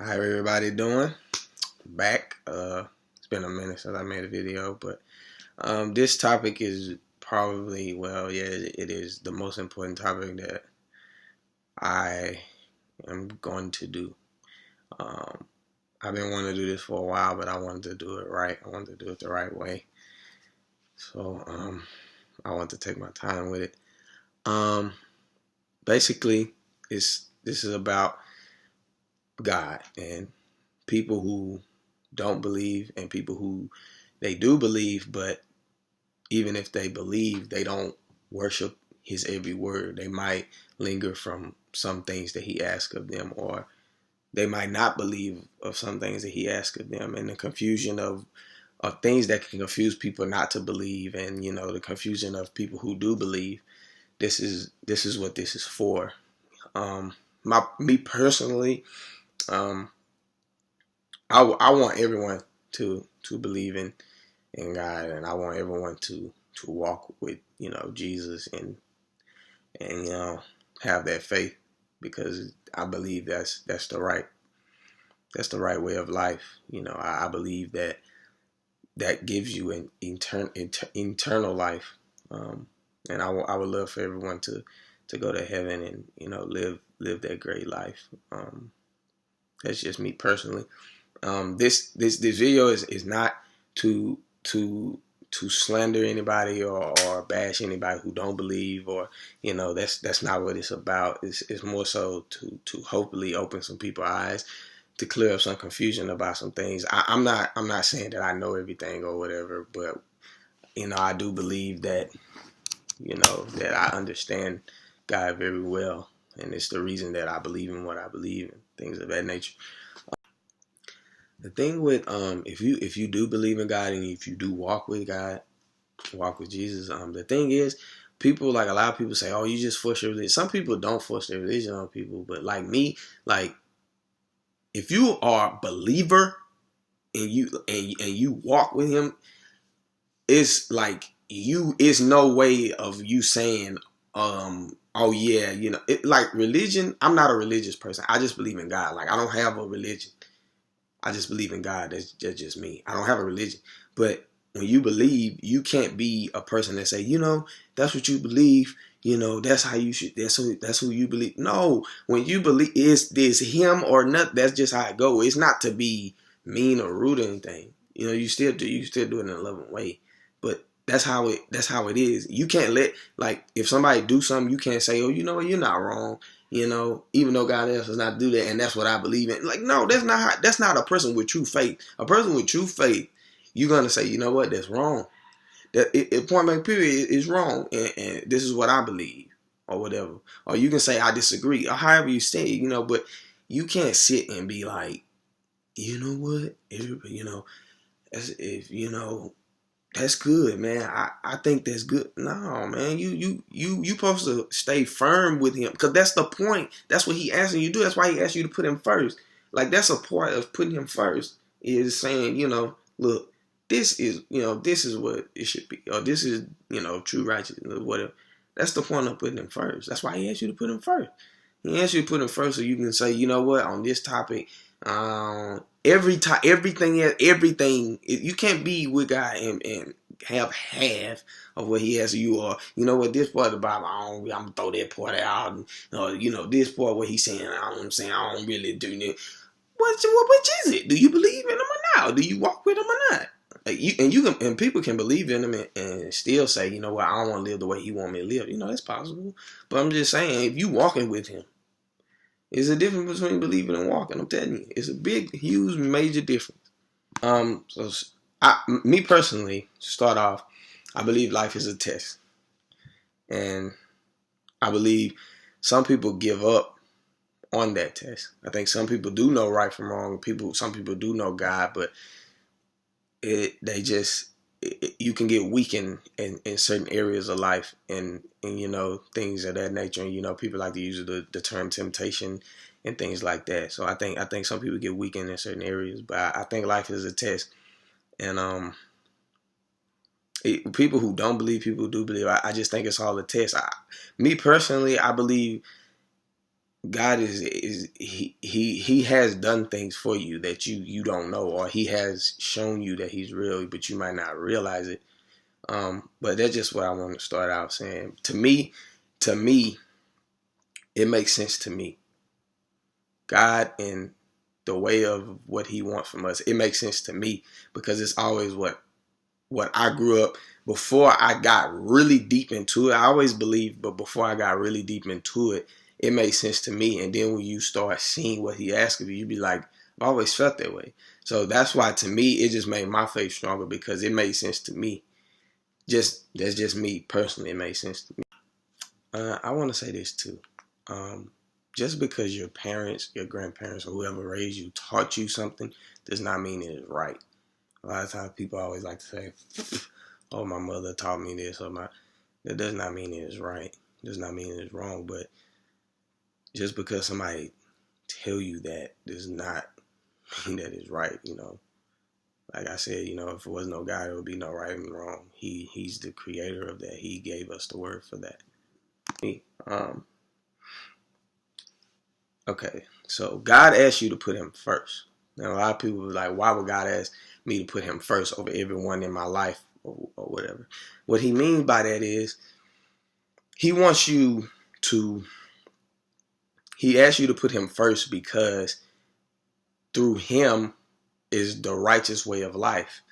How everybody doing? Back. It's been a minute since I made a video, but this topic is probably, well, yeah, it is the most important topic that I am going to do. Um, I've been wanting to do this for a while, but I wanted to do it right. I wanted to do it the right way. So I want to take my time with it. Um, Basically, this is about God and people who don't believe and people who they do believe, but even if they believe, they don't worship his every word. They might linger from some things that he asks of them, or they might not believe of some things that he asks of them. And the confusion of things that can confuse people not to believe, and the confusion of people who do believe. This is what this is for. Me personally, um, I want everyone to believe in God, and I want everyone to walk with Jesus and have that faith, because I believe that's the right way of life. I believe that gives you an eternal life, and I would love for everyone to go to heaven and live that great life. That's just me personally. This video is not to slander anybody or bash anybody who don't believe, or that's not what it's about. It's more so to hopefully open some people's eyes, to clear up some confusion about some things. I'm not saying that I know everything or whatever, but I do believe that that I understand God very well, and it's the reason that I believe in what I believe and things of that nature. The thing with if you do believe in God and if you do walk with God, walk with Jesus, the thing is, people, like, a lot of people say, oh, you just force your religion. Some people don't force their religion on people, but like me, like, if you are a believer and you walk with him, it's like it's no way of you saying, oh yeah, like religion. I'm not a religious person. I just believe in God. Like, I don't have a religion. I just believe in God. That's just me. I don't have a religion. But when you believe, you can't be a person that say, that's what you believe. That's how you should. That's who you believe. No, when you believe, is him or not. That's just how it go. It's not to be mean or rude or anything. You still do it in a loving way. But that's how it is. You can't let, like, if somebody do something, you can't say, oh, you know what, you're not wrong. Even though God asks us not to do that, and that's what I believe in. Like, no, that's not a person with true faith. A person with true faith, you're gonna say, you know what, that's wrong. That point blank period is wrong, and this is what I believe, or whatever. Or you can say I disagree, or however you say it, but you can't sit and be like, you know what, everybody, as if that's good, man. I think that's good. No, man, you supposed to stay firm with him, because that's the point. That's what he asking you to do. That's why he asked you to put him first. Like, that's a part of putting him first, is saying, look, this is what it should be, or this is true righteousness, or whatever. That's the point of putting him first. That's why he asked you to put him first. He asked you to put him first so you can say, you know what, on this topic, everything, you can't be with God and have half of what he has of you, or this part of the Bible, I'm gonna throw that part out, or this part where he's saying, I'm saying I don't really do that. Which is it? Do you believe in him or not? Do you walk with him or not? And people can believe in him and still say, I don't want to live the way he want me to live. That's possible. But I'm just saying, if you walking with him, there's a difference between believing and walking. I'm telling you, it's a big, huge, major difference. So me personally, to start off, I believe life is a test, and I believe some people give up on that test. I think some people do know right from wrong. Some people do know God, but you can get weakened in certain areas of life, and things of that nature. And people like to use the term temptation and things like that. So I think some people get weakened in certain areas, but I think life is a test. And people who don't believe, people who do believe, I just think it's all a test. Me personally, I believe God is he has done things for you that you don't know, or he has shown you that he's real, but you might not realize it. But that's just what I want to start out saying. To me, it makes sense to me. God and the way of what he wants from us, it makes sense to me because it's always what I grew up before I got really deep into it. I always believed, but before I got really deep into it, it made sense to me. And then when you start seeing what he asked of you, you be like, I've always felt that way. So that's why to me, it just made my faith stronger because it made sense to me. That's just me personally. It made sense to me. I want to say this too. Just because your parents, your grandparents, or whoever raised you taught you something does not mean it is right. A lot of times people always like to say, oh, my mother taught me this, that does not mean it is right. It does not mean it is wrong. But just because somebody tell you that does not mean that it's right, Like I said, if there was no God, there would be no right and wrong. He's the creator of that. He gave us the word for that. Okay, so God asked you to put him first. Now, a lot of people are like, why would God ask me to put him first over everyone in my life or whatever? What he means by that is he wants you to, he asks you to put him first because through him is the righteous way of life.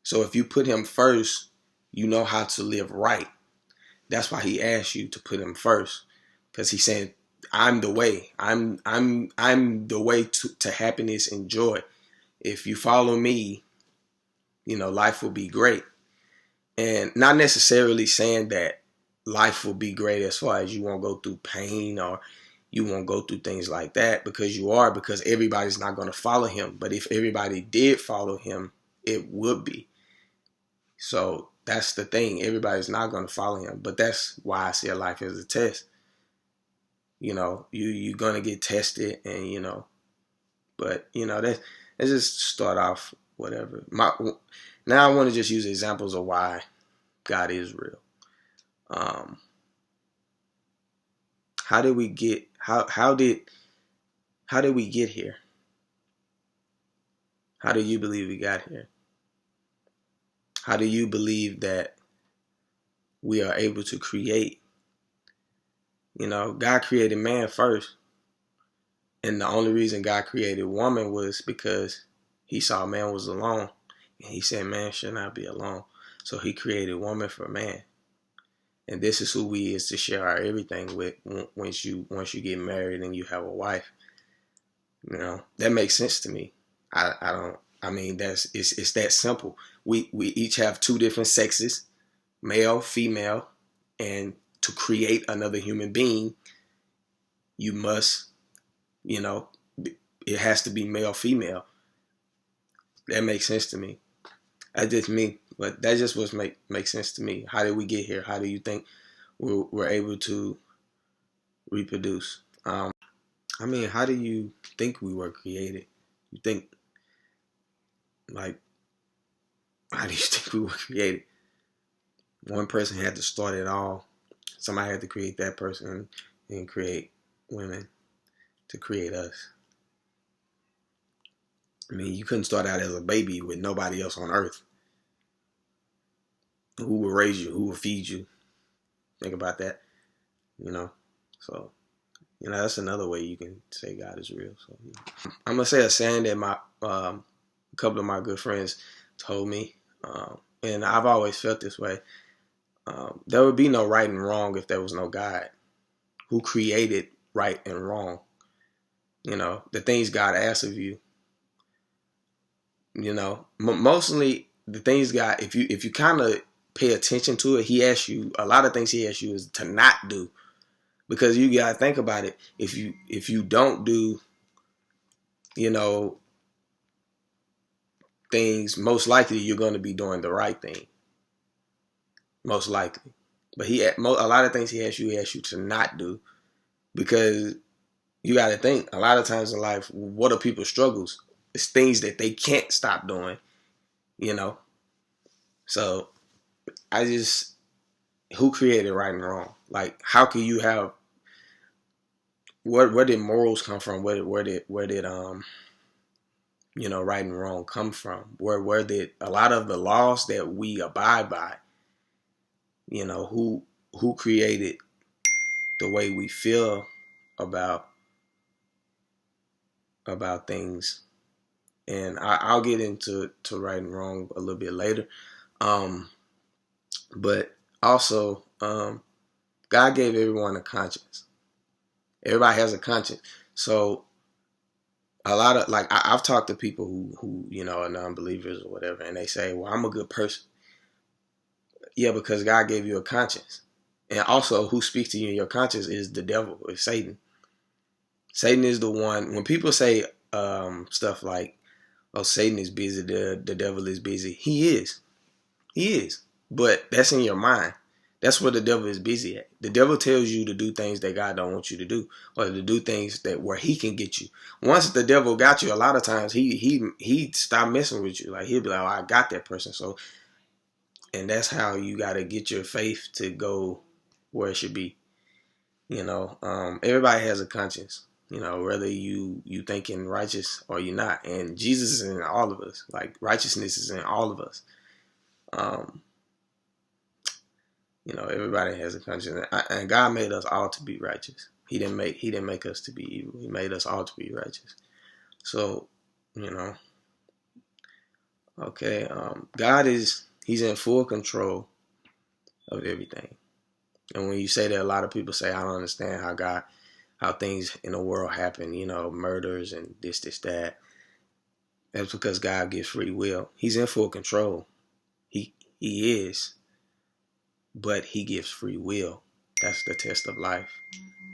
So if you put him first, you know how to live right. That's why he asked you to put him first, because he's saying, I'm the way. I'm the way to happiness and joy. If you follow me, life will be great. And not necessarily saying that life will be great as far as you won't go through pain or you won't go through things like that, because everybody's not going to follow him. But if everybody did follow him, it would be. So that's the thing. Everybody's not going to follow him. But that's why I see life as a test. You're going to get tested and, but, let's just start off whatever. Now I want to just use examples of why God is real. How did we get, how did we get here? How do you believe we got here? How do you believe that we are able to create? God created man first. And the only reason God created woman was because he saw man was alone. And he said man should not be alone. So he created woman for man. And this is who we is to share our everything with once you get married and you have a wife. That makes sense to me. It's that simple. We each have two different sexes, male, female, and to create another human being, you must, it has to be male, female. That makes sense to me. That's just me, but that just what makes sense to me. How did we get here? How do you think we're able to reproduce? How do you think we were created? You think, like, how do you think we were created? One person had to start it all. Somebody had to create that person and create women to create us. You couldn't start out as a baby with nobody else on earth. Who will raise you? Who will feed you? Think about that. So, that's another way you can say God is real. So, I'm going to say a saying that a couple of my good friends told me, and I've always felt this way. There would be no right and wrong if there was no God who created right and wrong. The things God asks of you, mostly the things God, if you kind of pay attention to it, he asks you, a lot of things he asks you is to not do. Because you got to think about it. If you don't do, things, most likely you're going to be doing the right thing. Most likely. But a lot of things he asks you to not do. Because you got to think, a lot of times in life, what are people's struggles? It's things that they can't stop doing, So who created right and wrong? Like, how can you have where did morals come from? Where did right and wrong come from? Where did a lot of the laws that we abide by, who created the way we feel about things? And I'll get into right and wrong a little bit later. But also, God gave everyone a conscience. Everybody has a conscience. So a lot of, like, I've talked to people who are non-believers or whatever, and they say, well, I'm a good person. Yeah, because God gave you a conscience. And also, who speaks to you in your conscience is the devil, is Satan. Satan is the one. When people say stuff like, oh, Satan is busy, the devil is busy, he is. He is. But that's in your mind. That's where the devil is busy at. The devil tells you to do things that God don't want you to do, or to do things that where he can get you. Once the devil got you, a lot of times he stop messing with you. Like, he'll be like, oh, I got that person. So, and that's how you got to get your faith to go where it should be. Everybody has a conscience. Whether you thinking righteous or you're not. And Jesus is in all of us. Like, righteousness is in all of us. Everybody has a conscience, and God made us all to be righteous. He didn't make us to be evil. He made us all to be righteous. So, okay, God he's in full control of everything. And when you say that, a lot of people say, I don't understand how things in the world happen, murders and this, that. That's because God gives free will. He's in full control. He is. But he gives free will. That's the test of life.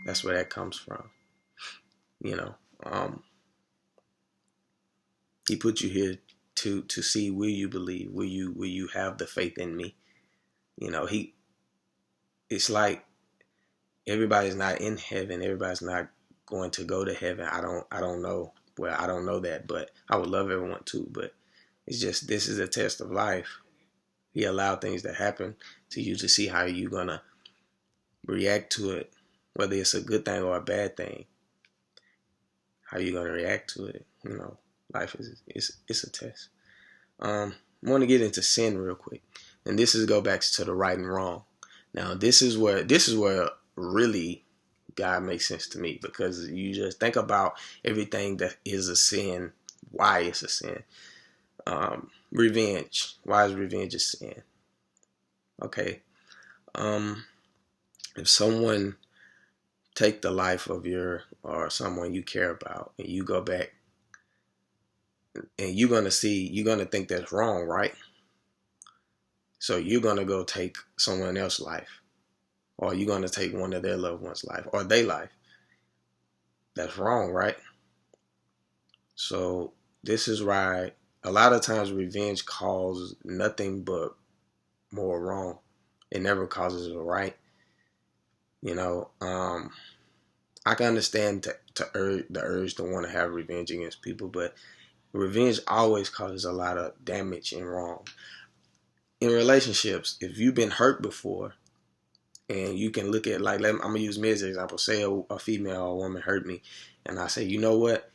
That's where that comes from. He put you here to see, will you believe? Will you have the faith in me? It's like everybody's not in heaven. Everybody's not going to go to heaven. I don't know. Well, I don't know that, but I would love everyone to. But it's just, this is a test of life. He allowed things to happen to you to see how you're gonna react to it, whether it's a good thing or a bad thing. How you gonna react to it? Life is a test. I want to get into sin real quick, and this is go back to the right and wrong. Now, this is where really God makes sense to me, because you just think about everything that is a sin. Why it's a sin? Revenge. Why is revenge a sin? Okay. If someone take the life of or someone you care about, and you go back, and you're gonna think that's wrong, right? So you're gonna go take someone else's life, or you're gonna take one of their loved ones' life, or their life. That's wrong, right? So this is why a lot of times revenge causes nothing but more wrong. It never causes a right. I can understand the urge to want to have revenge against people, but revenge always causes a lot of damage and wrong. In relationships, if you've been hurt before, and you can look at, like, I'm gonna use me as an example. Say a female or a woman hurt me, and I say, you know what?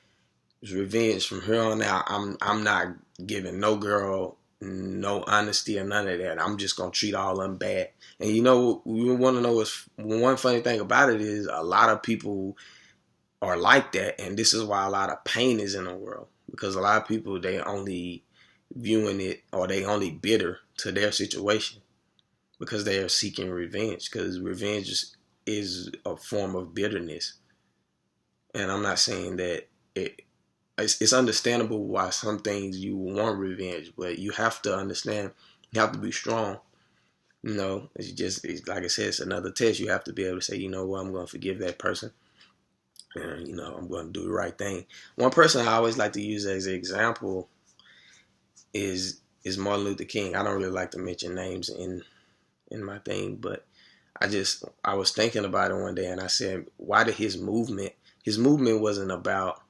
It's revenge. From here on out, I'm not giving no girl no honesty or none of that. I'm just gonna treat all of them bad. And we want to know is, one funny thing about it is, a lot of people are like that, and this is why a lot of pain is in the world, because a lot of people, they only viewing it, or they only bitter to their situation, because they are seeking revenge, because revenge is a form of bitterness. And I'm not saying that it's understandable why some things you want revenge, but you have to understand, you have to be strong. It's like I said, it's another test. You have to be able to say, you know what, I'm going to forgive that person, and I'm going to do the right thing. One person I always like to use as an example is Martin Luther King. I don't really like to mention names in my thing, but I was thinking about it one day, and I said, why did his movement wasn't about,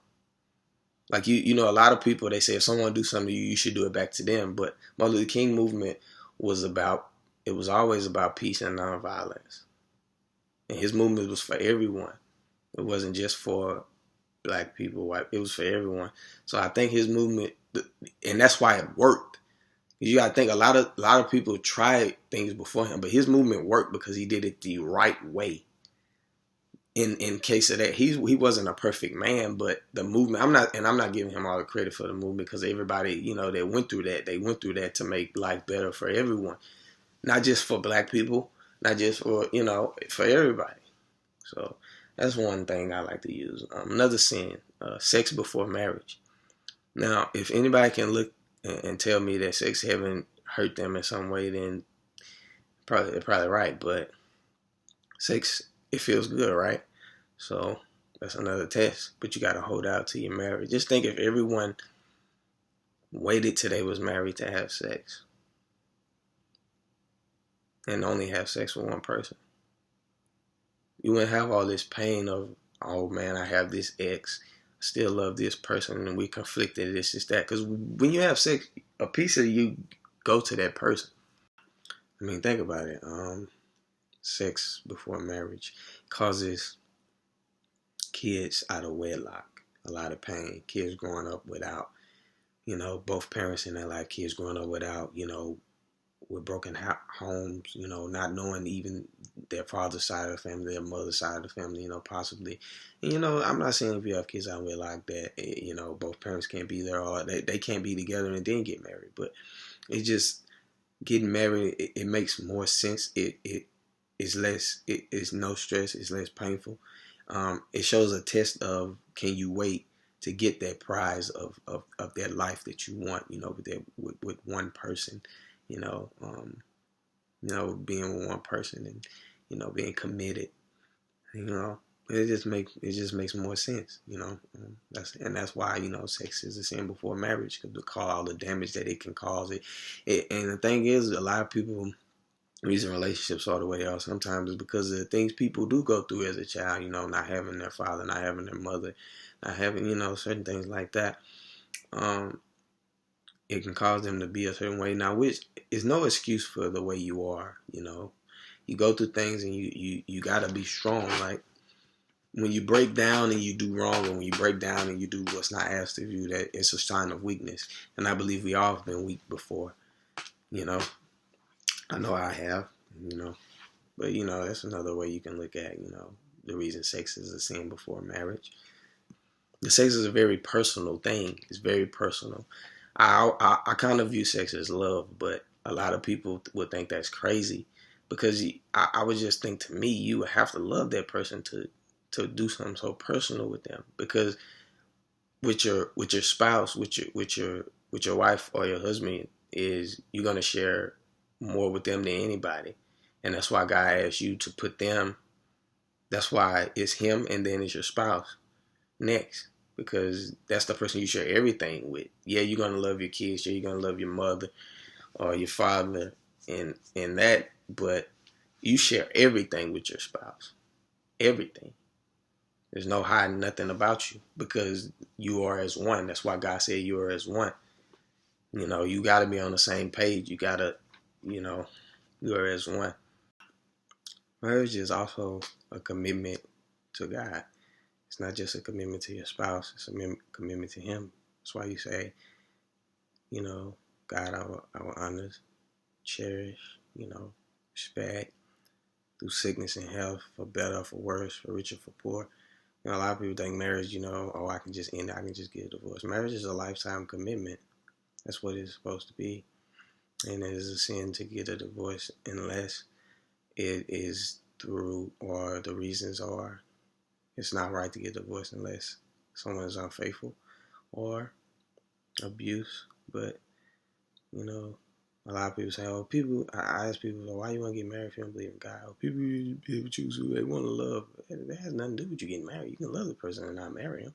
like, a lot of people, they say if someone do something to you, you should do it back to them. But Martin Luther King movement was always about peace and nonviolence. And his movement was for everyone. It wasn't just for black people, white. It was for everyone. So I think his movement, and that's why it worked. You got to think a lot of people tried things before him, but his movement worked because he did it the right way. In case of that, he wasn't a perfect man, but the movement. I'm not giving him all the credit for the movement because everybody that went through that, they went through that to make life better for everyone, not just for black people, not just for for everybody. So that's one thing I like to use. Another sin, sex before marriage. Now, if anybody can look and tell me that sex haven't hurt them in some way, then they're probably right. But sex, it feels good, right? So that's another test. But you got to hold out till you're married. Just think if everyone waited till they was married to have sex and only have sex with one person, you wouldn't have all this pain of, oh man, I have this ex, I still love this person, and we conflicted, this is that. Because when you have sex, a piece of you go to that person. I mean, think about it. Sex before marriage causes kids out of wedlock a lot of pain. Kids growing up without, both parents in their life. Kids growing up without, with broken homes, not knowing even their father's side of the family, their mother's side of the family, possibly. And, I'm not saying if you have kids out with like that, both parents can't be there or they can't be together and then get married. But it's just getting married, it makes more sense. It is less, it's no stress, it's less painful. It shows a test of, can you wait to get that prize of that life that you want, with one person, being with one person and, being committed, it just makes more sense, that's why, sex is a sin before marriage, because to all the damage that it can cause. And the thing is, a lot of people, reason relationships all the way out sometimes is because of the things people do go through as a child, not having their father, not having their mother, not having, certain things like that. It can cause them to be a certain way. Now, which is no excuse for the way you are, You go through things and you got to be strong. Like, when you break down and you do wrong, and when you break down and you do what's not asked of you, that it's a sign of weakness. And I believe we all have been weak before, I know I have, but that's another way you can look at, the reason sex is a sin before marriage. The sex is a very personal thing. It's very personal. I kind of view sex as love, but a lot of people would think that's crazy, because I would just think, to me, you would have to love that person to do something so personal with them, because with your spouse, with your wife or your husband, is you're gonna share more with them than anybody, and that's why God asked you to put them. That's why it's him, and then it's your spouse next, because that's the person you share everything with. Yeah, you're gonna love your kids. Yeah, you're gonna love your mother or your father, and that, but you share everything with your spouse. Everything. There's no hiding nothing about you, because you are as one. That's why God said you are as one. You got to be on the same page. You got to, you are as one. Marriage is also a commitment to God. It's not just a commitment to your spouse. It's a commitment to Him. That's why you say, God, I will honor, cherish, respect through sickness and health, for better, for worse, for richer, for poor. A lot of people think marriage, I can just end it, I can just get a divorce. Marriage is a lifetime commitment. That's what it's supposed to be. And it is a sin to get a divorce unless it is through, or the reasons are, it's not right to get divorced unless someone is unfaithful or abuse. But, a lot of people say, I ask people, why you want to get married if you don't believe in God? People choose who they want to love. That has nothing to do with you getting married. You can love the person and not marry him.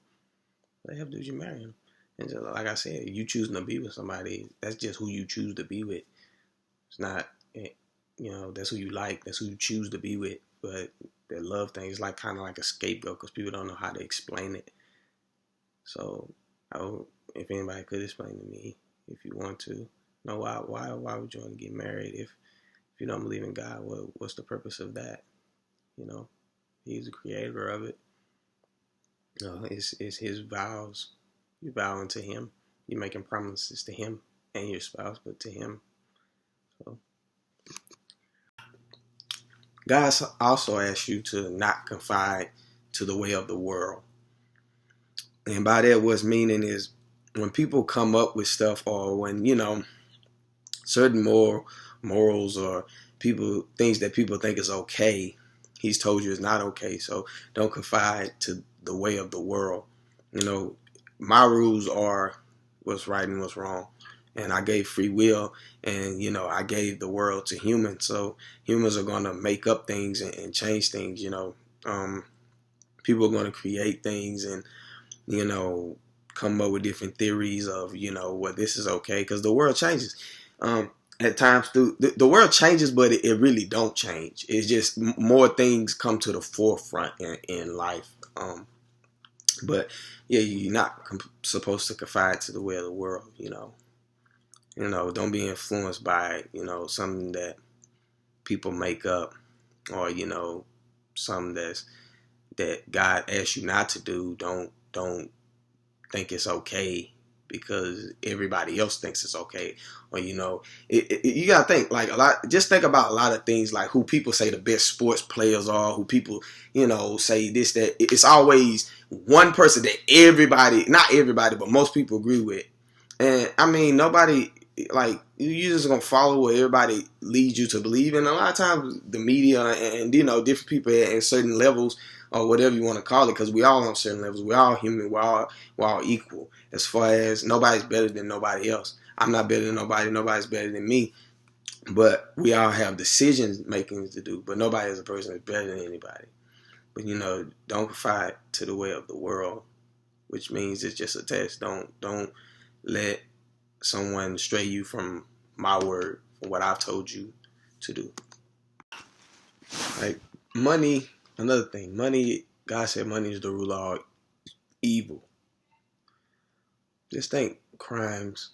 What have to do with you marry him? And just like I said, you choosing to be with somebody, that's just who you choose to be with. It's not, that's who you like. That's who you choose to be with. But that love thing is like kind of like a scapegoat, because people don't know how to explain it. So, if anybody could explain to me, if you want to, why would you want to get married if you don't believe in God? What's the purpose of that? He's the creator of it. It's his vows. You vowing to him. You're making promises to him and your spouse, but to him. So God also asks you to not confide to the way of the world. And by that, what's meaning is when people come up with stuff, or when, certain morals or things that people think is okay, he's told you it's not okay. So don't confide to the way of the world. My rules are what's right and what's wrong. And I gave free will, and I gave the world to humans. So humans are going to make up things and change things. People are going to create things and come up with different theories of what this is okay, because the world changes. At times, the world changes, but it really don't change. It's just more things come to the forefront in life. But yeah, you're not supposed to confide to the way of the world. Don't be influenced by something that people make up, or something that God asks you not to do. Don't think it's okay because everybody else thinks it's okay. Or you gotta think like a lot. Just think about a lot of things, like who people say the best sports players are, who people say this, that. It's always one person that not everybody, but most people agree with. And I mean, nobody, like, you just gonna follow what everybody leads you to believe. And a lot of times the media and different people at certain levels, or whatever you want to call it, because we all on certain levels. We're all human. We're all equal. As far as nobody's better than nobody else. I'm not better than nobody. Nobody's better than me. But we all have decisions making to do. But nobody as a person is better than anybody. But don't confide to the way of the world, which means it's just a test. Don't let someone stray you from my word, from what I've told you to do. Like money, another thing. Money, God said money is the root of all evil. Just think crimes,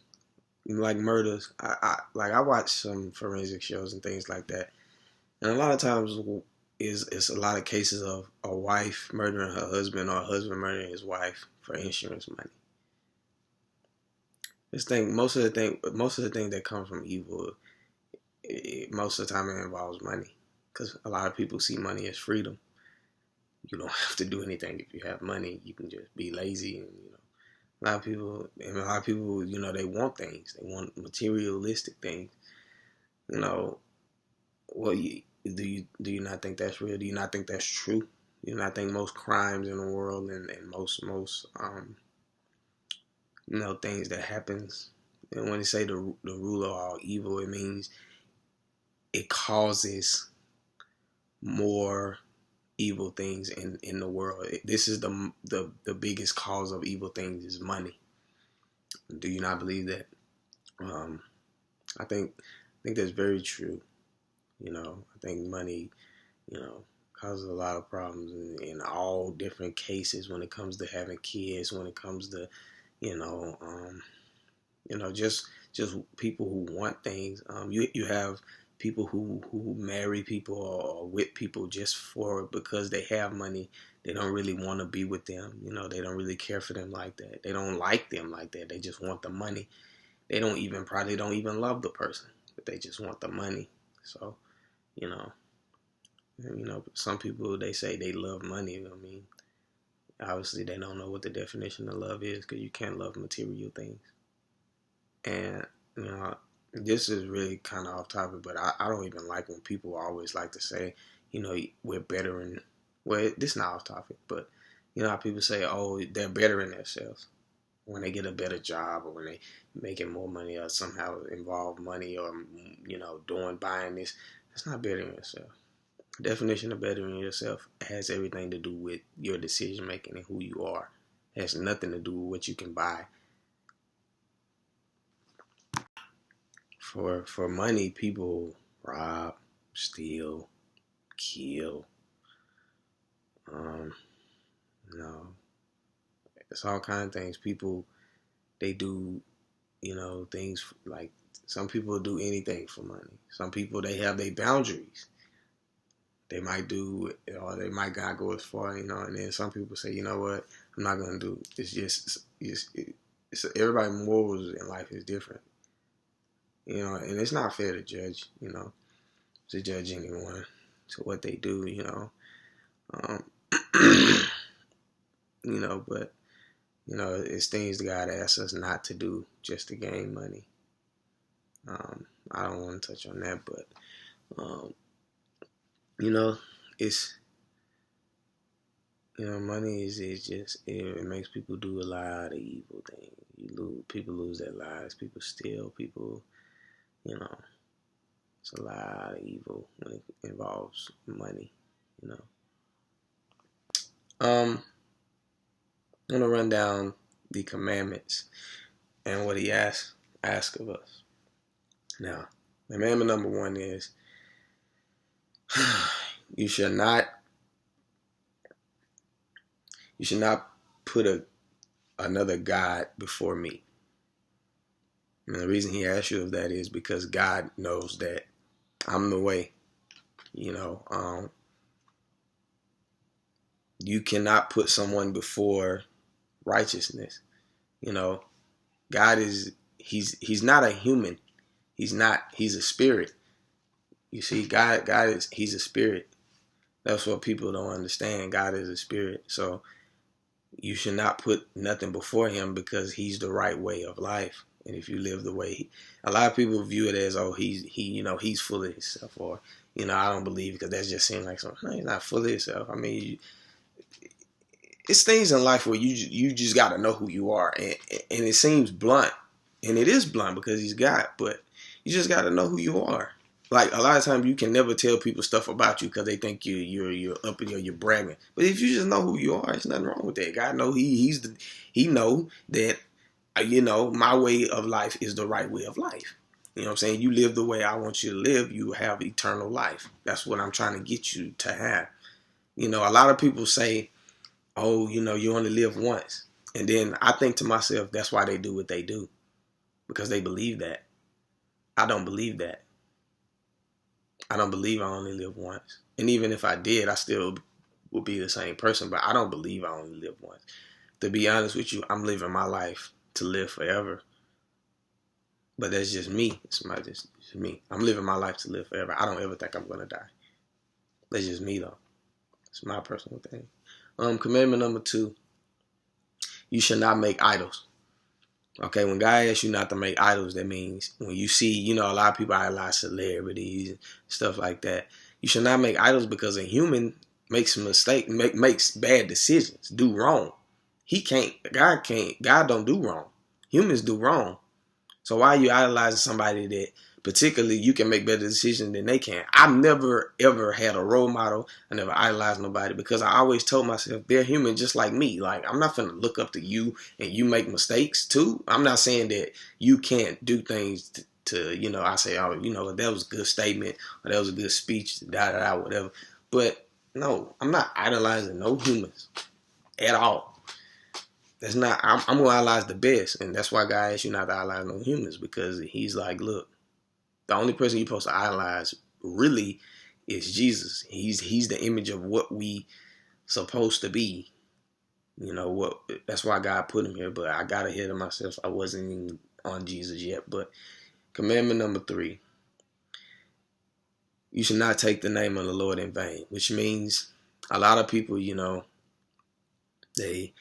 like murders. I watch some forensic shows and things like that, and a lot of times it's a lot of cases of a wife murdering her husband, or a husband murdering his wife for insurance money. Just think most of the thing that comes from evil, most of the time it involves money, because a lot of people see money as freedom. You don't have to do anything if you have money. You can just be lazy, and a lot of people, they want things. They want materialistic things. Well, do you not think that's real? Do you not think that's true? Do you not think most crimes in the world and most things that happens, and when they say the rule of all evil, it means it causes more evil things in the world. This is the biggest cause of evil things is money. Do you not believe that? I think that's very true. I think money, causes a lot of problems in all different cases, when it comes to having kids, when it comes to, just people who want things. You have people who marry people or with people just because they have money. They don't really want to be with them. They don't really care for them like that. They don't like them like that. They just want the money. They probably don't even love the person, but they just want the money. So, some people, they say they love money. I mean, obviously they don't know what the definition of love is, because you can't love material things. And, this is really kind of off topic, but I don't even like when people always like to say, we're better in, well, this is not off topic, but how people say, oh, they're better in themselves when they get a better job, or when they making more money, or somehow involve money, or, buying this. That's not bettering yourself. The definition of bettering yourself has everything to do with your decision making and who you are. It has nothing to do with what you can buy. For money, people rob, steal, kill. It's all kind of things. People, they do, things like, some people do anything for money. Some people, they have their boundaries. They might do, or they might not go as far, and then some people say, you know what, I'm not gonna do. It's everybody's morals in life is different, and it's not fair to judge, to judge anyone to what they do, um, but it's things that God asks us not to do just to gain money. I don't want to touch on that, but it's money is just it makes people do a lot of evil things. People lose their lives. People steal. People, it's a lot of evil when it involves money. I'm gonna run down the commandments and what He asks of us. Now, commandment number 1 is you should not put another God before me. And the reason He asks you of that is because God knows that I'm the way. You cannot put someone before righteousness. God He's not a human. He's a spirit. You see, He's a spirit. That's what people don't understand. God is a spirit. So you should not put nothing before Him because He's the right way of life. And if you live the way a lot of people view it as, he's full of himself, or, I don't believe, because that just seems like something. No, he's not full of himself. I mean, it's things in life where you just got to know who you are. And it seems blunt, and it is blunt because He's God, but you just got to know who you are. Like, a lot of times you can never tell people stuff about you because they think you're up in you're bragging. But if you just know who you are, there's nothing wrong with that. God know He know that, my way of life is the right way of life. You know what I'm saying? You live the way I want you to live, you have eternal life. That's what I'm trying to get you to have. A lot of people say, oh, you only live once. And then I think to myself, that's why they do what they do. Because they believe that. I don't believe that. I don't believe I only live once. And even if I did, I still would be the same person. But I don't believe I only live once. To be honest with you, I'm living my life to live forever. But that's just me. It's just me. I'm living my life to live forever. I don't ever think I'm going to die. That's just me, though. It's my personal thing. Commandment number 2, you should not make idols. Okay, when God asks you not to make idols, that means when you see, a lot of people idolize celebrities and stuff like that. You should not make idols because a human makes a mistake, makes bad decisions, do wrong. God don't do wrong. Humans do wrong. So why are you idolizing somebody that particularly you can make better decisions than they can? I've never, ever had a role model. I never idolized nobody because I always told myself they're human just like me. Like, I'm not going to look up to you and you make mistakes too. I'm not saying that you can't do things to I say, oh, that was a good statement or that was a good speech, whatever. But no, I'm not idolizing no humans at all. That's not, I'm going to idolize the best. And that's why God asks you not to idolize no humans, because He's like, look, the only person you're supposed to idolize really is Jesus. He's the image of what we supposed to be. That's why God put Him here. But I got ahead of myself. I wasn't even on Jesus yet. But commandment number 3, you should not take the name of the Lord in vain, which means a lot of people, they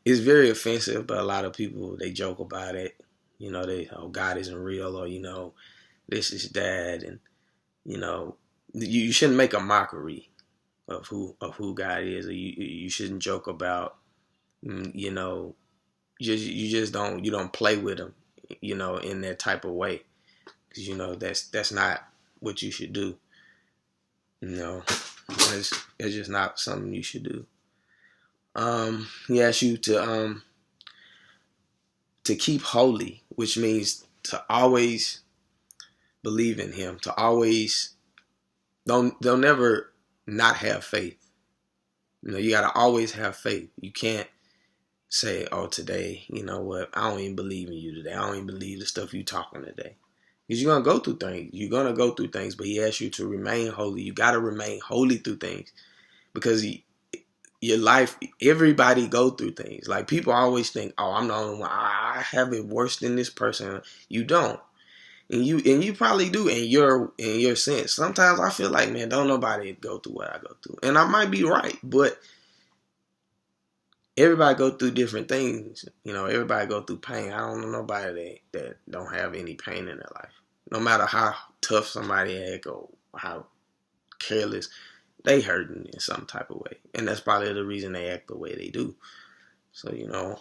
it's very offensive, but a lot of people, they joke about it. God isn't real, or this is that, and you shouldn't make a mockery of who God is, or you shouldn't joke about, you don't play with Him, in that type of way, because that's not what you should do. It's just not something you should do. He asks you to keep holy, which means to always believe in Him, to always don't never not have faith. You got to always have faith. You can't say, oh, today, I don't even believe in you today. I don't even believe the stuff you talking today. Because you're going to go through things. You're going to go through things, but He asks you to remain holy. You got to remain holy through things, because your life, everybody go through things. Like, people always think, oh, I'm the only one. I have it worse than this person. You don't. And you probably do in your sense. Sometimes I feel like, man, don't nobody go through what I go through. And I might be right, but everybody go through different things. Everybody go through pain. I don't know nobody that don't have any pain in their life. No matter how tough somebody act or how careless, they hurting in some type of way. And that's probably the reason they act the way they do. So,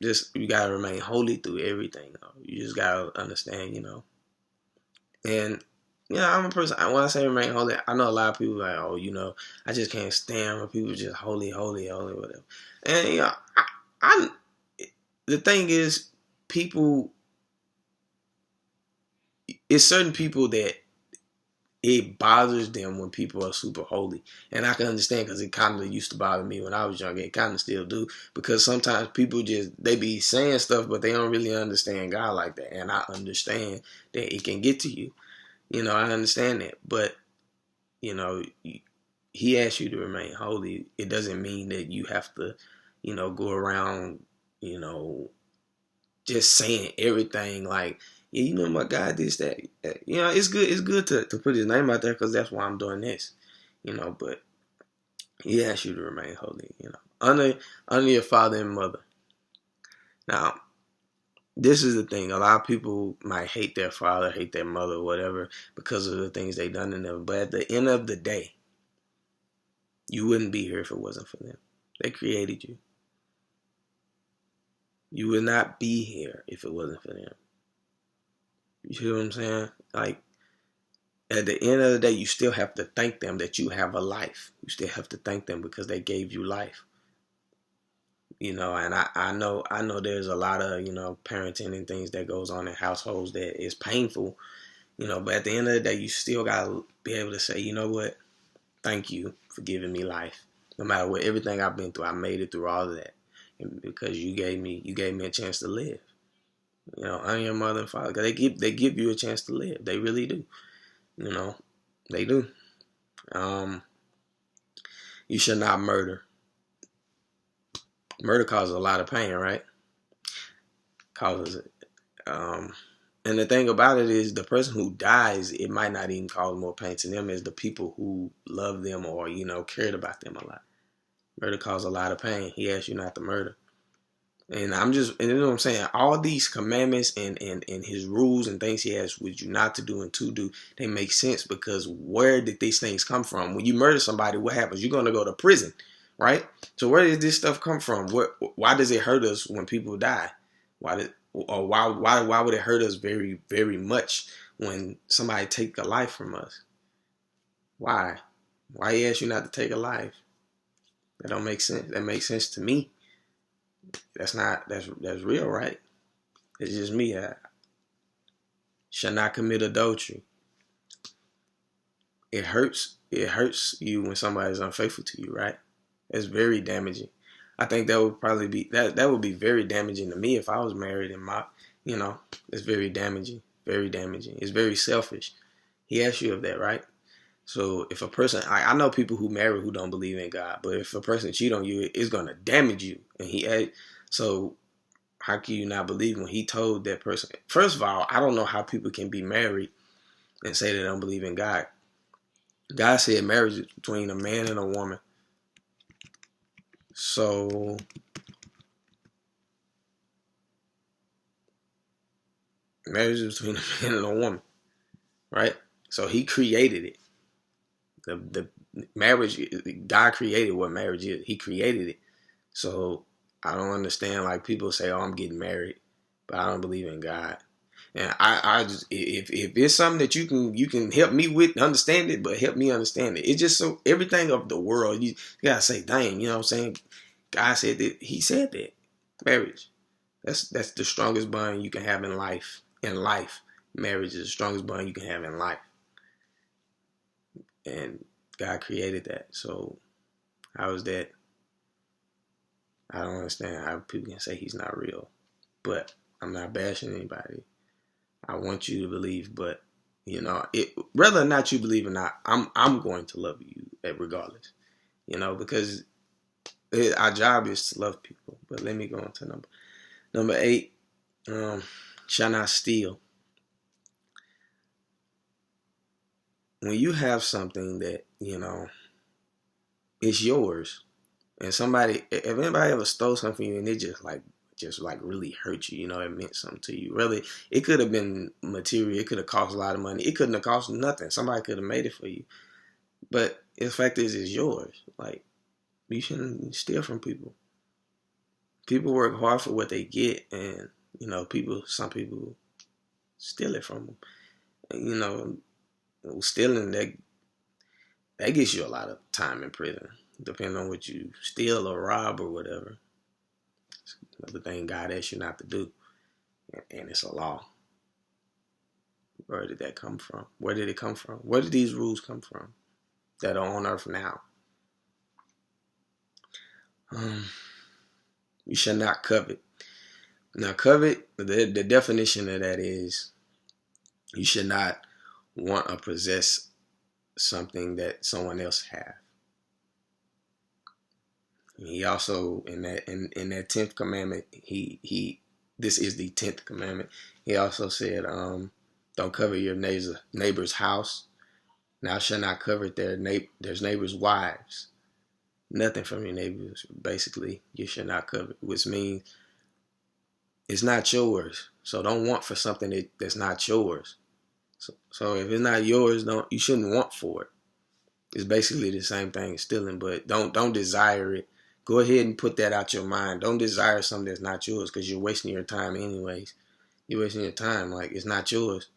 just you gotta remain holy through everything. You just gotta understand, And I'm a person. When I say remain holy, I know a lot of people like, oh, I just can't stand when people just holy, whatever. And I the thing is, people. It's certain people that it bothers them when people are super holy, and I can understand because it kind of used to bother me when I was younger. It kind of still do, because sometimes people they be saying stuff, but they don't really understand God like that, and I understand that it can get to you. I understand that, but He asks you to remain holy. It doesn't mean that you have to, go around, just saying everything like, yeah, my God, this, that. It's good. It's good to put His name out there, because that's why I'm doing this. But He asks you to remain holy. Honor your father and mother. Now, this is the thing. A lot of people might hate their father, hate their mother, whatever, because of the things they done to them. But at the end of the day, you wouldn't be here if it wasn't for them. They created you. You would not be here if it wasn't for them. You see what I'm saying? Like, at the end of the day, you still have to thank them that you have a life. You still have to thank them because they gave you life. And I know there's a lot of, parenting and things that goes on in households that is painful, but at the end of the day, you still got to be able to say, you know what? Thank you for giving me life. No matter what, everything I've been through, I made it through all of that. And because you gave me a chance to live. Honor your mother and father, because they give you a chance to live. They really do. They do. You should not murder. Murder causes a lot of pain, right? Causes it. And the thing about it is, the person who dies, it might not even cause more pain to them as the people who love them or, cared about them a lot. Murder causes a lot of pain. He asks you not to murder. And and you know what I'm saying? All these commandments and His rules and things He has with you not to do and to do, they make sense, because where did these things come from? When you murder somebody, what happens? You're going to go to prison, right? So where did this stuff come from? Why does it hurt us when people die? Why would it hurt us very, very much when somebody take a life from us? Why? Why He asked you not to take a life? That don't make sense. That makes sense to me. That's real, right? It's just me. I shall not commit adultery. It hurts you when somebody's unfaithful to you, right? It's very damaging. I think that would probably be that would be very damaging to me if I was married, and it's very damaging. Very damaging. It's very selfish. He asked you of that, right? So if a person, I know people who marry who don't believe in God, but if a person cheat on you, it's going to damage you. And so how can you not believe when He told that person? First of all, I don't know how people can be married and say they don't believe in God. God said marriage is between a man and a woman. So marriage is between a man and a woman, right? So He created it. The marriage, God created what marriage is. He created it. So I don't understand, like, people say, oh, I'm getting married, but I don't believe in God. And I just, if it's something that you can help me with, understand it, but help me understand it. It's just so, everything of the world, you gotta say, dang, you know what I'm saying? God said that, He said that. Marriage. That's the strongest bond you can have in life. Marriage is the strongest bond you can have in life. And God created that. So how is that? I don't understand how people can say He's not real. But I'm not bashing anybody. I want you to believe, but whether or not you believe or not, I'm going to love you regardless. Because Our job is to love people. But let me go on to number 8. Shall not steal. When you have something that it's yours, and if anybody ever stole something from you and it just like really hurt you, it meant something to you. Really, it could have been material. It could have cost a lot of money. It couldn't have cost nothing. Somebody could have made it for you. But the fact is, it's yours. Like, you shouldn't steal from people. People work hard for what they get, and some people steal it from them. And, stealing that gets you a lot of time in prison, depending on what you steal or rob or whatever. It's another thing God asks you not to do, and it's a law. Where did that come from? Where did it come from? Where did these rules come from that are on earth now? You shall not covet. Now, covet, the definition of that is you should not want or possess something that someone else have. He also in that 10th commandment, this is the 10th commandment. He also said, don't covet your neighbor's house. Thou shalt not covet their neighbor's wives. Nothing from your neighbors. Basically, you should not covet, which means it's not yours. So don't want for something that's not yours. So if it's not yours, you shouldn't want for it. It's basically the same thing as stealing, but don't desire it. Go ahead and put that out your mind. Don't desire something that's not yours, because you're wasting your time anyways. You're wasting your time. Like, it's not yours.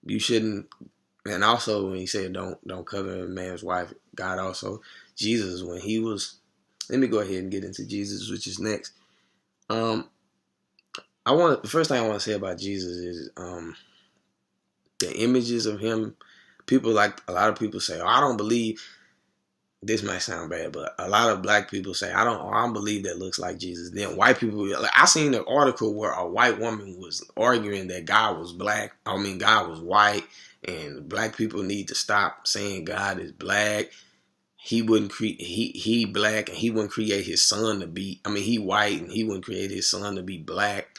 You shouldn't. And also, when he said don't covet a man's wife, God also, Jesus, when he was, let me go ahead and get into Jesus, which is next. The first thing I want to say about Jesus is the images of him. People, like a lot of people say, I don't believe, this might sound bad, but a lot of black people say, I don't believe that looks like Jesus. Then white people, like, I seen an article where a white woman was arguing that God was God was white, and black people need to stop saying God is black. He wouldn't create, he black, and he wouldn't create his son to be, he white, and he wouldn't create his son to be black.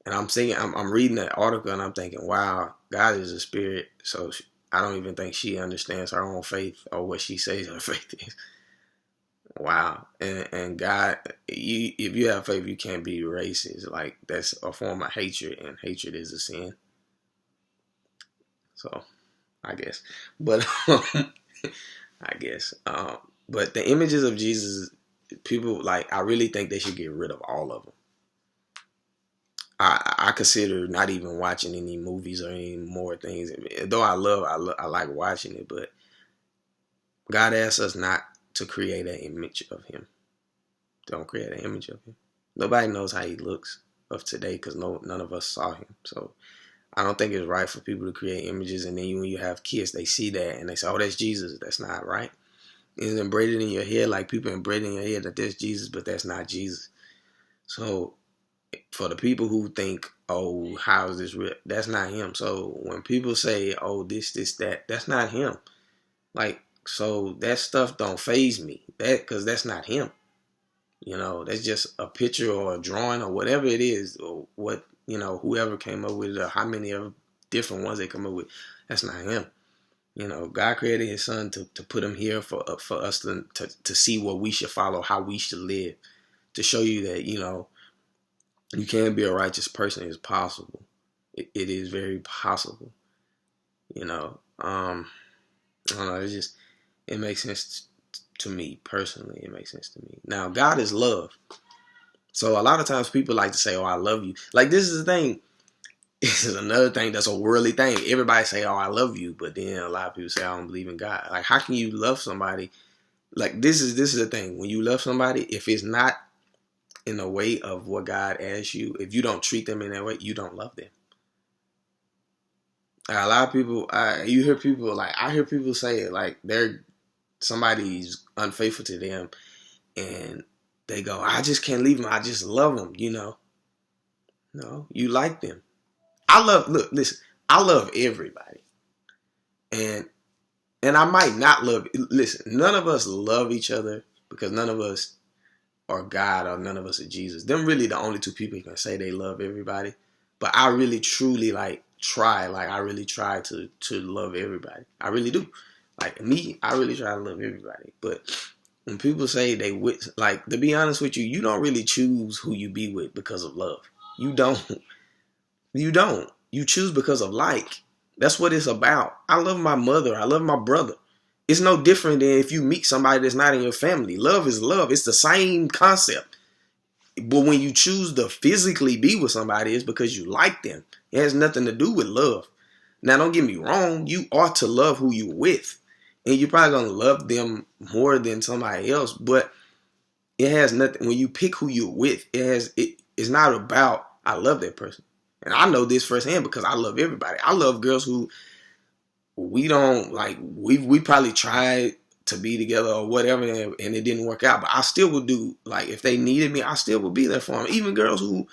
And I'm reading that article, and I'm thinking, wow, God is a spirit, so I don't even think she understands her own faith or what she says her faith is. Wow. And God, if you have faith, you can't be racist. Like, that's a form of hatred, and hatred is a sin. So, I guess. But, but the images of Jesus, people, like, I really think they should get rid of all of them. I consider not even watching any movies or any more things. Though I like watching it, but God asks us not to create an image of him. Don't create an image of him. Nobody knows how he looks of today, because none of us saw him. So I don't think it's right for people to create images, and then when you have kids, they see that and they say, oh, that's Jesus. That's not right. It's embedded in your head, like people embedded in your head that there's Jesus, but that's not Jesus. So for the people who think, oh, how is this real? That's not him. So when people say, oh, this, that, that's not him. Like, so that stuff don't faze me. Because that's not him. That's just a picture or a drawing or whatever it is, or what, whoever came up with it, or how many other different ones they come up with. That's not him. God created his son to put him here for us to see what we should follow, how we should live, to show you that, you can be a righteous person. It's possible. It is very possible. I don't know. It makes sense to me personally. It makes sense to me. Now, God is love. So a lot of times people like to say, oh, I love you. Like, this is the thing. This is another thing that's a worldly thing. Everybody say, oh, I love you. But then a lot of people say, I don't believe in God. Like, how can you love somebody? Like, this is the thing. When you love somebody, if it's not in the way of what God asks you, if you don't treat them in that way, you don't love them. A lot of people, I hear people say it, like somebody's unfaithful to them, and they go, I just can't leave them. I just love them. No, you like them. I love everybody, and I might not love. Listen, none of us love each other because none of us or God or none of us are Jesus. Them really the only two people who can say they love everybody. But I really truly try to love everybody. I really do. Like me, I really try to love everybody. But when people say they to be honest with you, you don't really choose who you be with because of love. You don't. You don't. You choose because of like. That's what it's about. I love my mother. I love my brother. It's no different than if you meet somebody that's not in your family. Love is love. It's the same concept. But when you choose to physically be with somebody, it's because you like them. It has nothing to do with love. Now, don't get me wrong. You ought to love who you're with. And you're probably going to love them more than somebody else. But it has nothing. When you pick who you're with, it's not about, I love that person. And I know this firsthand because I love everybody. I love girls who we don't like. We probably tried to be together or whatever, and it didn't work out. But I still would do, like, if they needed me, I still would be there for them. Even girls who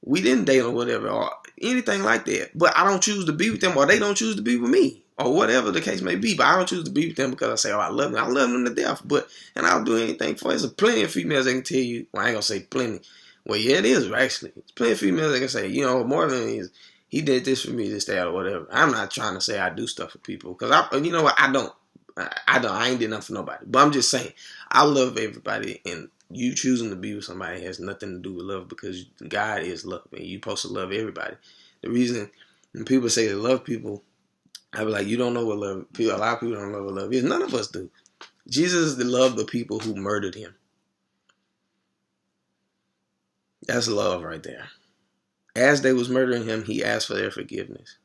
we didn't date or whatever or anything like that. But I don't choose to be with them, or they don't choose to be with me, or whatever the case may be. But I don't choose to be with them because I say, oh, I love them. I love them to death. And I'll do anything for it. There's plenty of females that can tell you. Well, I ain't gonna say plenty. Well, yeah, it is actually. There's plenty of females that can say, Marvin he did this for me, this, that, or whatever. I'm not trying to say I do stuff for people because you know what? I don't. I ain't did nothing for nobody. But I'm just saying, I love everybody, and you choosing to be with somebody has nothing to do with love because God is love, and you're supposed to love everybody. The reason when people say they love people, I be like, you don't know what love. A lot of people don't know what love is. None of us do. Jesus loved the people who murdered him. That's love right there. As they was murdering him, he asked for their forgiveness.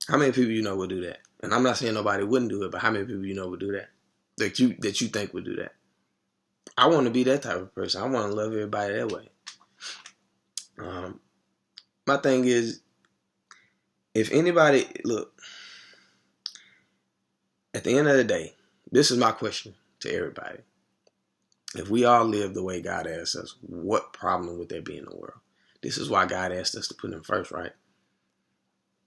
How many people you know would do that? And I'm not saying nobody wouldn't do it, but how many people you know would do that? That you think would do that? I want to be that type of person. I want to love everybody that way. My thing is, if anybody, look, at the end of the day, this is my question to everybody. If we all live the way God asked us, what problem would there be in the world? This is why God asked us to put him first, right?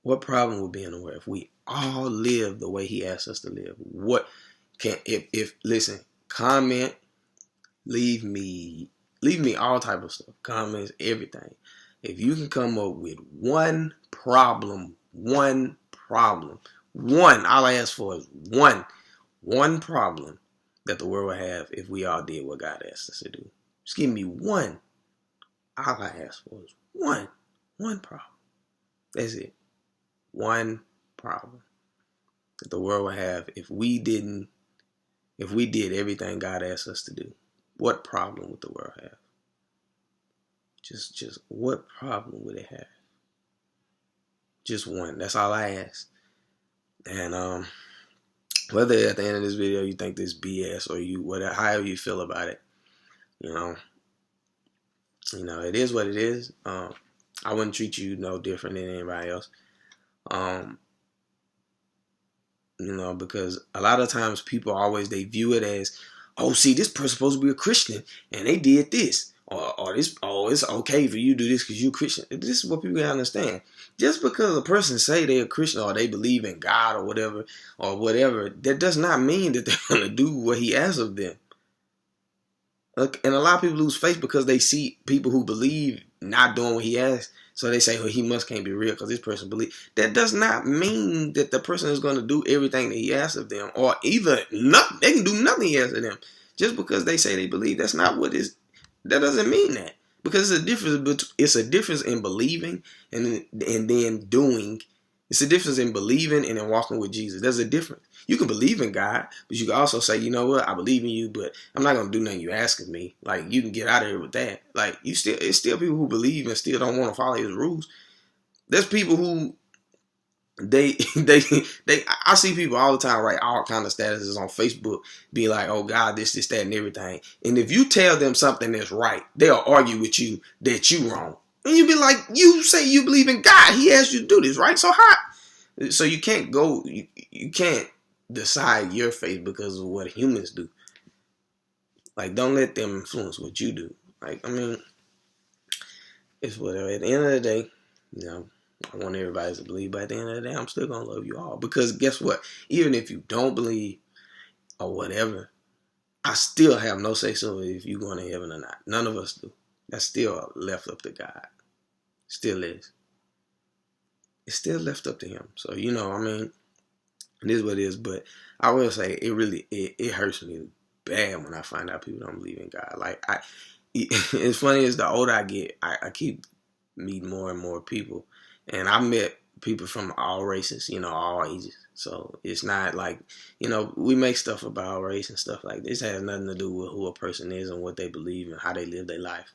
What problem would be in the world if we all live the way he asked us to live? Listen, comment, leave me all type of stuff, comments, everything. If you can come up with one problem, all I ask for is one problem that the world would have if we all did what God asked us to do. Just give me one. All I ask for is one problem. That's it. One problem that the world would have if we did everything God asked us to do. What problem would the world have? Just what problem would it have? Just one. That's all I ask. And whether at the end of this video you think this BS or however you feel about it, it is what it is. I wouldn't treat you no different than anybody else. Because a lot of times people they view it as, oh, see, this person's supposed to be a Christian and they did this. Or this, oh, it's okay for you to do this because you're Christian. This is what people gotta understand. Just because a person say they're a Christian or they believe in God or whatever, that does not mean that they're gonna do what he asks of them. And a lot of people lose faith because they see people who believe not doing what he asks. So they say, well, he can't be real because this person believes. That does not mean that the person is going to do everything that he asks of them, or either nothing. They can do nothing he asks of them. Just because they say they believe, that's not what is. That doesn't mean that, because it's a difference. It's a difference in believing and then doing. It's a difference in believing and in walking with Jesus. There's a difference. You can believe in God, but you can also say, you know what, I believe in you, but I'm not going to do nothing you ask of me. Like, you can get out of here with that. Like, it's still people who believe and still don't want to follow his rules. There's people who I see people all the time write all kind of statuses on Facebook, be like, oh God, this, that, and everything. And if you tell them something that's right, they'll argue with you that you wrong. And you be like, you say you believe in God. He asked you to do this, right? So you can't go, you can't decide your faith because of what humans do. Like, don't let them influence what you do. Like, I mean, it's whatever. At the end of the day, I want everybody to believe, but at the end of the day, I'm still going to love you all. Because guess what? Even if you don't believe or whatever, I still have no say so if you're going to heaven or not. None of us do. That's still left up to God. Still is. It's still left up to Him. So, you know, I mean, it is what it is. But I will say it hurts me bad when I find out people don't believe in God. Like, it's funny as the older I get, I keep meeting more and more people. And I met people from all races, you know, all ages. So it's not like, you know, we make stuff about race and stuff like this. It has nothing to do with who a person is and what they believe and how they live their life.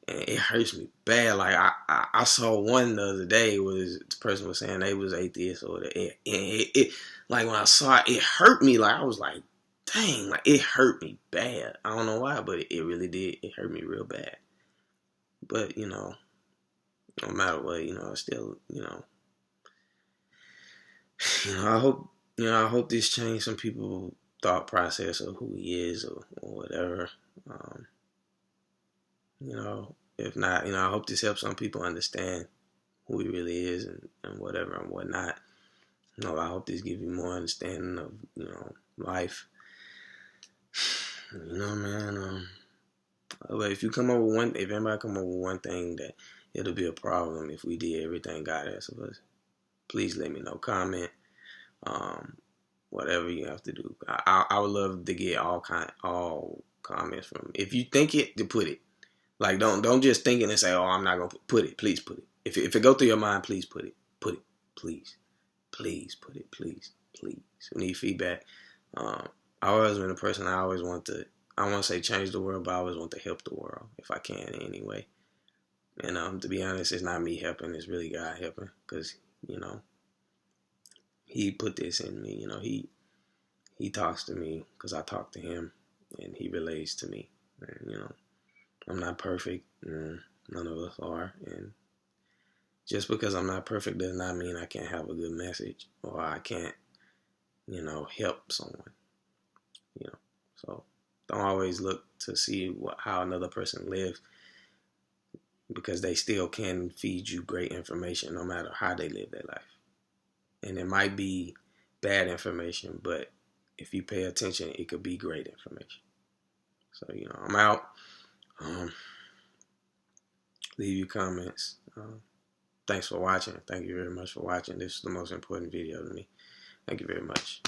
And it hurts me bad. Like I saw one the other day where this person was saying they was atheist or it like when I saw it, it hurt me. Like I was like, dang, like it hurt me bad. I don't know why, but it really did. It hurt me real bad. But you know, no matter what, you know, I still, I hope this changed some people's thought process of who he is or whatever. You know, if not, you know, I hope this helps some people understand who he really is and whatever and whatnot. You know, I hope this gives you more understanding of, you know, life. You know, man. But if anybody come up with one thing that it'll be a problem if we did everything God asked of us, please let me know. Comment, whatever you have to do. I would love to get all comments from. If you think it, to put it. Like don't just think it and say, oh, I'm not gonna put it. Please put it. If it go through your mind, please put it. Put it, please. Please put it, please. We need feedback. I've always been a person I want to say change the world, but I always want to help the world if I can anyway. And to be honest, it's not me helping, it's really God helping. Because, you know, He put this in me. You know, He talks to me because I talk to Him, and He relates to me. And, you know, I'm not perfect. None of us are. And just because I'm not perfect does not mean I can't have a good message or I can't, you know, help someone. You know, so don't always look to see how another person lives, because they still can feed you great information no matter how they live their life. And it might be bad information, but if you pay attention, it could be great information. So, you know, I'm out. Leave your comments. Thanks for watching. Thank you very much for watching. This is the most important video to me. Thank you very much.